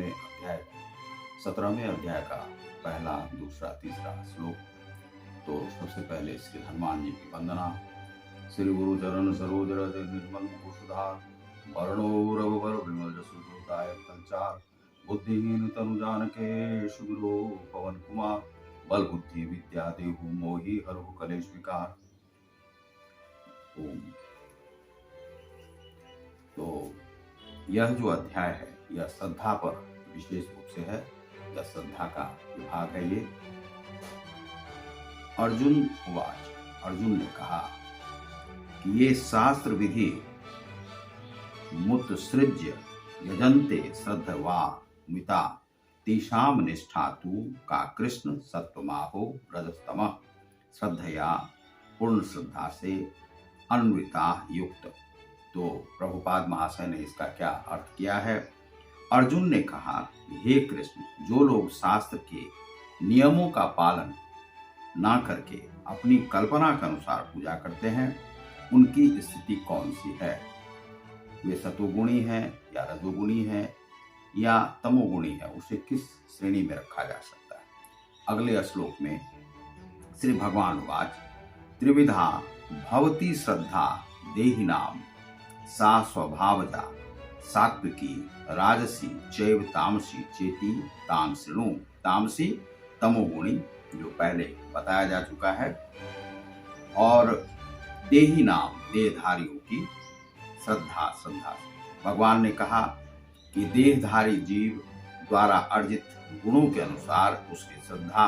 अध्याय 17वें अध्याय का पहला, दूसरा, तीसरा श्लोक। तो सबसे पहले श्री हनुमान जी की वंदना। श्री गुरु चरण सरोज रज निर्मल मुकुर वर्णो रघुवर विमल जसु दायक संचार बुद्धिहीन तनु जान सुमिरो पवन कुमार बल बुद्धि विद्या देहु मोहि हरहु कलेश विकार। ओम। तो यह जो अध्याय है यह श्रद्धा पर विशेष रूप से है। यह श्रद्धा का विभाग है। ये अर्जुन उवाच, अर्जुन ने कहा कि ये शास्त्र विधि मुत्सृज्य यजन्ते श्रद्धवा मिता तेषाम निष्ठा तु का कृष्ण सत्वमाहो रजस्तमः श्रद्धया पूर्ण श्रद्धा से अन्विता युक्त। तो प्रभुपाद महाशय ने इसका क्या अर्थ किया है? अर्जुन ने कहा, हे कृष्ण, जो लोग शास्त्र के नियमों का पालन ना करके अपनी कल्पना के अनुसार पूजा करते हैं, उनकी स्थिति कौन सी है? वे सतोगुणी हैं या रजोगुणी हैं या तमोगुणी है? उसे किस श्रेणी में रखा जा सकता है? अगले श्लोक में श्री भगवान वाच, त्रिविधा भवती श्रद्धा देहिनाम सा स्वभावजा सात्विकी राजसी चैव तामसी चेती ताम शृणु। तामसी तमोगुणी, जो पहले बताया जा चुका है, और देही नाम देहधारियों की श्रद्धा। भगवान ने कहा कि देहधारी जीव द्वारा अर्जित गुणों के अनुसार उसकी श्रद्धा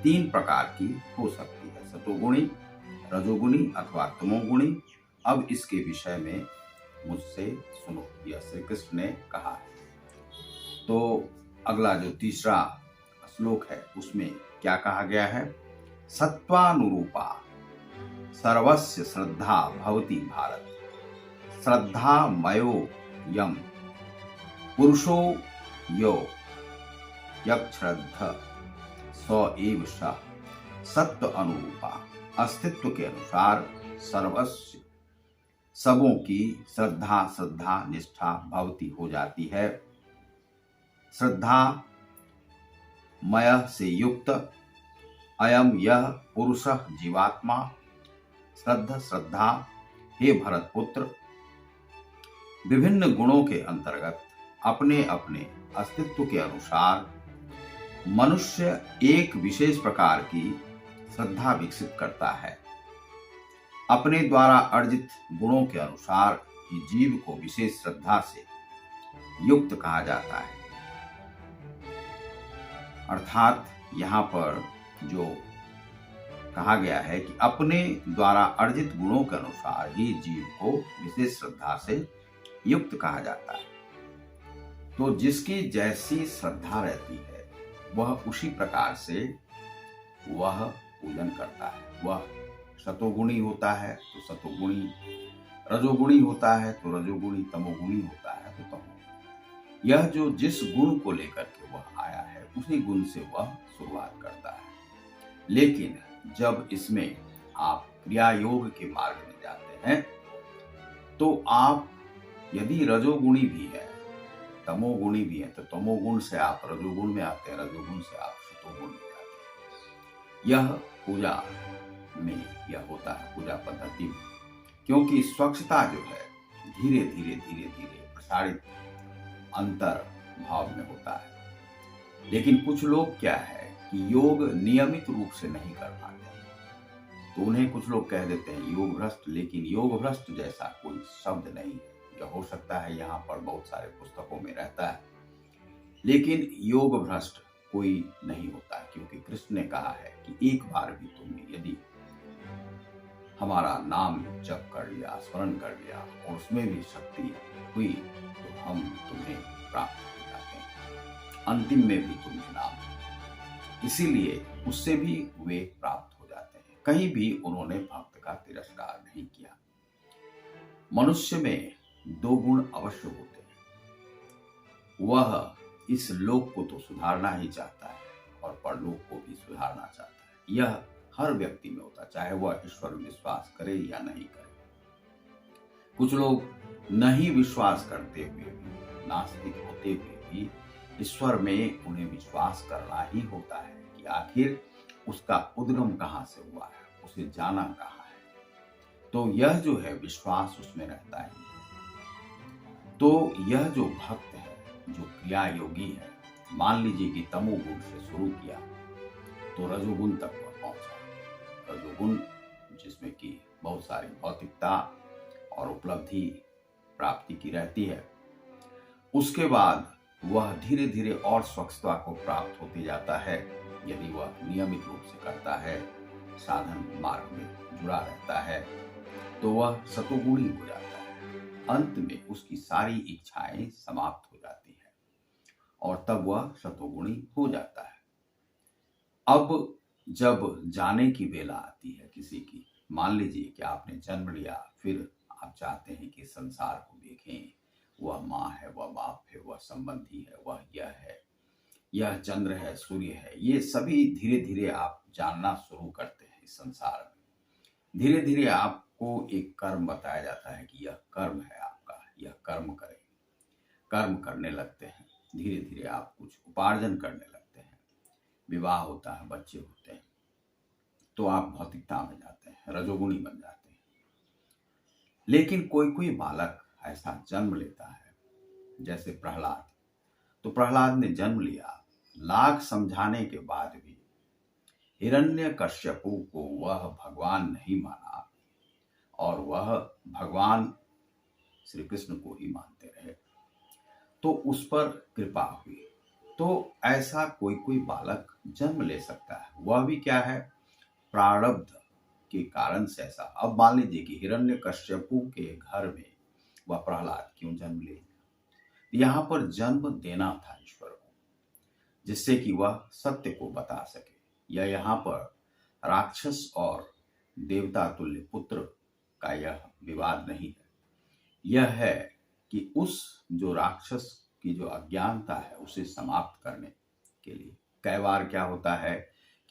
3 प्रकार की हो सकती है, सतोगुणी, रजोगुणी अथवा तमोगुणी। अब इसके विषय में मुझसे सुनो, यह श्री कृष्ण ने कहा है। तो अगला जो तीसरा श्लोक है उसमें क्या कहा गया है? सत्वानुरूपा सर्वस्य श्रद्धा भवति भारत श्रद्धा मयो यम पुरुषो यो यक्षश्रद्ध स एव स। सत्व अनुरूपा, अस्तित्व के अनुसार सर्वस्य सबों की श्रद्धा निष्ठा भवती हो जाती है। श्रद्धा मय से युक्त अयम यह पुरुष जीवात्मा श्रद्धा। हे भरत पुत्र, विभिन्न गुणों के अंतर्गत अपने अपने अस्तित्व के अनुसार मनुष्य एक विशेष प्रकार की श्रद्धा विकसित करता है। अपने द्वारा अर्जित गुणों के अनुसार ही जीव को विशेष श्रद्धा से युक्त कहा जाता है। अर्थात यहाँ पर जो कहा गया है कि अपने द्वारा अर्जित गुणों के अनुसार ही जीव को विशेष श्रद्धा से युक्त कहा जाता है। तो जिसकी जैसी श्रद्धा रहती है वह उसी प्रकार से वह पूजन करता है। वह सतोगुणी होता है तो सतोगुणी, रजोगुणी होता है तो रजोगुणी, तमोगुणी होता है तो तमोगुणी। यह जो जिस गुण को लेकर के वह आया है उसी गुण से वह शुरुआत करता है। लेकिन जब इसमें आप क्रिया योग के मार्ग में जाते हैं तो आप यदि रजोगुणी भी है, तमोगुणी भी है, तो तमोगुण से आप रजोगुण में आते हैं, रजोगुण से आप सतोगुण में आते हैं। यह पूजा में यह होता है, पूजा पद्धति में। क्योंकि स्वच्छता जो है धीरे धीरे प्रसारित अंतर भाव में होता है। लेकिन कुछ लोग क्या है कि योग नियमित रूप से नहीं कर पाते, तो उन्हें कुछ लोग कह देते हैं योग भ्रष्ट। लेकिन योग भ्रष्ट जैसा कोई शब्द नहीं है। यह हो सकता है यहाँ पर बहुत सारे पुस्तकों में रहता है, लेकिन योग भ्रष्ट कोई नहीं होता है। क्योंकि कृष्ण ने कहा है कि एक बार भी तुमने यदि हमारा नाम जप कर लिया, स्मरण कर लिया और उसमें भी शक्ति हुई तो हम तुम्हें प्राप्त हो जाते हैं, अंतिम में भी तुम्हें नाम, इसीलिए उससे भी वे प्राप्त हो जाते हैं। कहीं भी उन्होंने भक्त का तिरस्कार नहीं किया। मनुष्य में 2 गुण अवश्य होते हैं। वह इस लोक को तो सुधारना ही चाहता है और परलोक को भी सुधारना चाहता है। यह हर व्यक्ति में होता है, चाहे वह ईश्वर में विश्वास करे या नहीं करे। कुछ लोग नहीं विश्वास करते हुए भी, नास्तिक होते हुए भी ईश्वर में उन्हें विश्वास करना ही होता है कि आखिर उसका उद्गम कहाँ से हुआ है, उसे जाना कहाँ है। तो यह जो है विश्वास उसमें रहता ही है। तो यह जो भक्त है, जो क्रिया योगी है, मान लीजिए कि तमोगुण से शुरू किया तो रजोगुण तक वह पहुंचा। रजोगुण जिसमें कि बहुत सारी भौतिकता और उपलब्धि प्राप्ति की रहती है, उसके बाद वह धीरे धीरे और स्वच्छता को प्राप्त होते जाता है यदि वह नियमित रूप से करता है, साधन मार्ग में जुड़ा रहता है, तो वह सतोगुणी हो जाता है। अंत में उसकी सारी इच्छाएं समाप्त हो जाती हैं और तब वह सतोगुणी हो जाता है। अब जब जाने की बेला आती है किसी की, मान लीजिए कि आपने जन्म लिया, फिर आप चाहते हैं कि संसार को देखें, वह माँ है, वह बाप है, वह संबंधी है, वह यह है, यह चंद्र है, सूर्य है, ये सभी धीरे धीरे आप जानना शुरू करते हैं। इस संसार में धीरे धीरे आपको एक कर्म बताया जाता है कि यह कर्म है आपका, यह कर्म करें। कर्म करने लगते हैं, धीरे धीरे आप कुछ उपार्जन करने लगते हैं, विवाह होता है, बच्चे होते हैं, तो आप भौतिकता में जाते हैं, रजोगुणी बन जाते हैं। लेकिन कोई कोई बालक ऐसा जन्म लेता है, जैसे प्रहलाद। तो प्रहलाद ने जन्म लिया, लाख समझाने के बाद भी हिरण्यकश्यपु को वह भगवान नहीं माना और वह भगवान श्री कृष्ण को ही मानते रहे, तो उस पर कृपा हुई। तो ऐसा कोई कोई बालक जन्म ले सकता है, वह भी क्या है, प्रारब्ध के कारण से ऐसा। अब मान लीजिए कि हिरण्यकश्यपु के घर में वह प्रहलाद क्यों जन्म ले, यहाँ पर जन्म देना था ईश्वर को, जिससे कि वह सत्य को बता सके। या यहाँ पर राक्षस और देवता तुल्य पुत्र का यह विवाद नहीं है, यह है कि उस जो राक्षस की जो अज्ञानता है उसे समाप्त करने के लिए। कई बार क्या होता है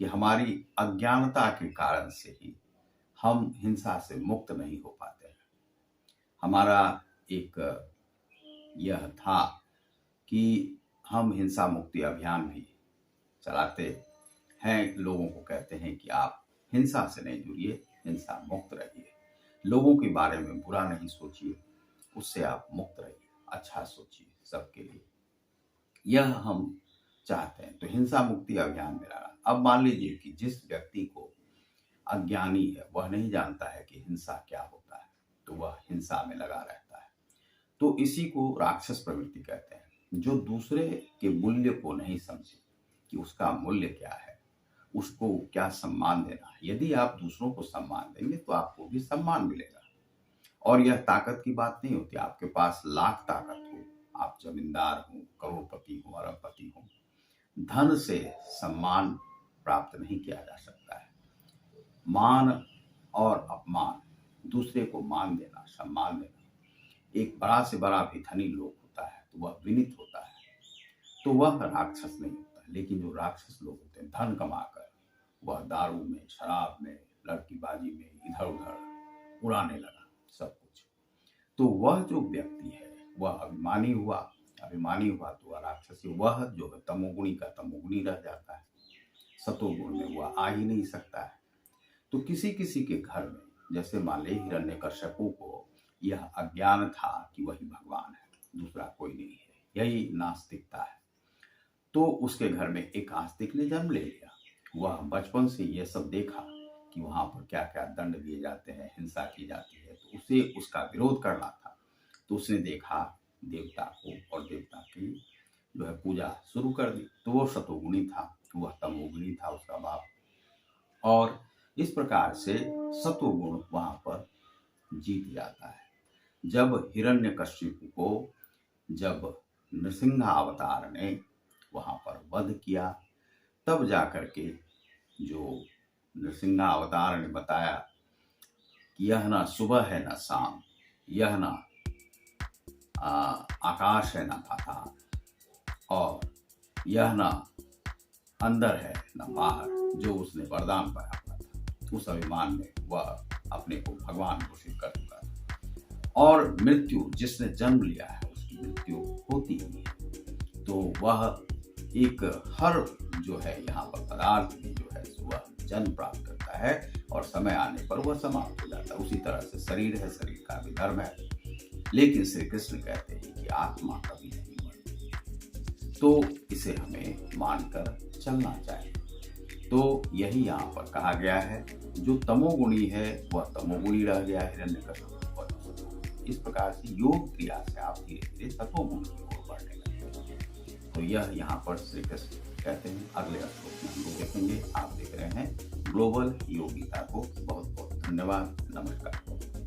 कि हमारी अज्ञानता के कारण से ही हम हिंसा से मुक्त नहीं हो पाते हैं। हमारा एक यह था कि हम हिंसा मुक्ति अभियान भी चलाते हैं, लोगों को कहते हैं कि आप हिंसा से नहीं जुड़िए, हिंसा मुक्त रहिए, लोगों के बारे में बुरा नहीं सोचिए, उससे आप मुक्त रहिए, अच्छा सोचिए सबके लिए, यह हम चाहते हैं। तो हिंसा मुक्ति अभियान में रहा। अब मान लीजिए कि जिस व्यक्ति को अज्ञानी है, वह नहीं जानता है कि हिंसा क्या होता है, तो वह हिंसा में लगा रहता है, तो इसी को राक्षस प्रवृत्ति कहते हैं। जो दूसरे के मूल्य को नहीं समझे कि उसका मूल्य क्या है, उसको क्या सम्मान देना है। यदि आप दूसरों को सम्मान देंगे तो आपको भी सम्मान मिलेगा। और यह ताकत की बात नहीं होती, आपके पास लाख ताकत हो, आप जमींदार हो, करोड़पति हो, अरबपति हो, धन से सम्मान प्राप्त नहीं किया जा सकता है। मान और अपमान, दूसरे को मान देना, सम्मान देना। एक बड़ा से बड़ा भी धनी लोग होता है तो वह विनीत होता है, तो वह राक्षस नहीं होता। लेकिन जो राक्षस लोग होते हैं, धन कमाकर वह दारू में, शराब में, लड़कीबाजी में इधर उधर उड़ाने लगा सब कुछ, तो वह जो व्यक्ति है वह अभिमानी हुआ तो वह राक्षसी। वह जो है तमोगुणी का तमोगुणी रह जाता है, सतोगुण में वह आ ही नहीं सकता है। तो किसी किसी के घर में, जैसे मान ले हिरण्यकश्यपु को यह अज्ञान था कि वही भगवान है, दूसरा कोई नहीं है, यही नास्तिकता है। तो उसके घर में एक आस्तिक ने जन्म ले लिया। वह बचपन से यह सब देखा कि वहां पर क्या क्या दंड दिए जाते हैं, हिंसा की जाती है, तो उसे उसका विरोध करना था। तो उसने देखा देवता को और देवता की जो है पूजा शुरू कर दी। तो वो सतोगुणी था, वह तमोगुणी था उसका बाप, और इस प्रकार से सतोगुण वहां पर जीत जाता है। जब हिरण्यकश्यप को जब नृसिंह अवतार ने वहां पर वध किया, तब जाकर के जो नृसिंह अवतार ने बताया कि यह ना सुबह है ना शाम, यह ना आकाश है ना पाताल, और यह ना अंदर है ना बाहर, जो उसने वरदान पाया हुआ था। उस अभिमान में वह अपने को भगवान घोषित कर चुका था। और मृत्यु, जिसने जन्म लिया है उसकी मृत्यु होती ही है। तो वह एक हर जो है यहाँ पर पदार्थ भी जो है वह जन्म प्राप्त करता है और समय आने पर वह समाप्त हो जाता है। उसी तरह से शरीर है, शरीर का भी धर्म है, लेकिन श्री कृष्ण कहते हैं कि आत्मा कभी नहीं मरती, तो इसे हमें मानकर चलना चाहिए। तो यही यहाँ पर कहा गया है, जो तमोगुणी है वह तमोगुणी रह गया है हिरण्यकशिपु। इस प्रकार से योग क्रिया से आप धीरे धीरे तत्वगुण की ओर बढ़ने लगते हैं। तो यह यहाँ पर श्री कृष्ण कहते हैं। अगले श्लोक में हम लोग देखेंगे। आप देख रहे हैं ग्लोबल योग गीता को। बहुत बहुत धन्यवाद। नमस्कार।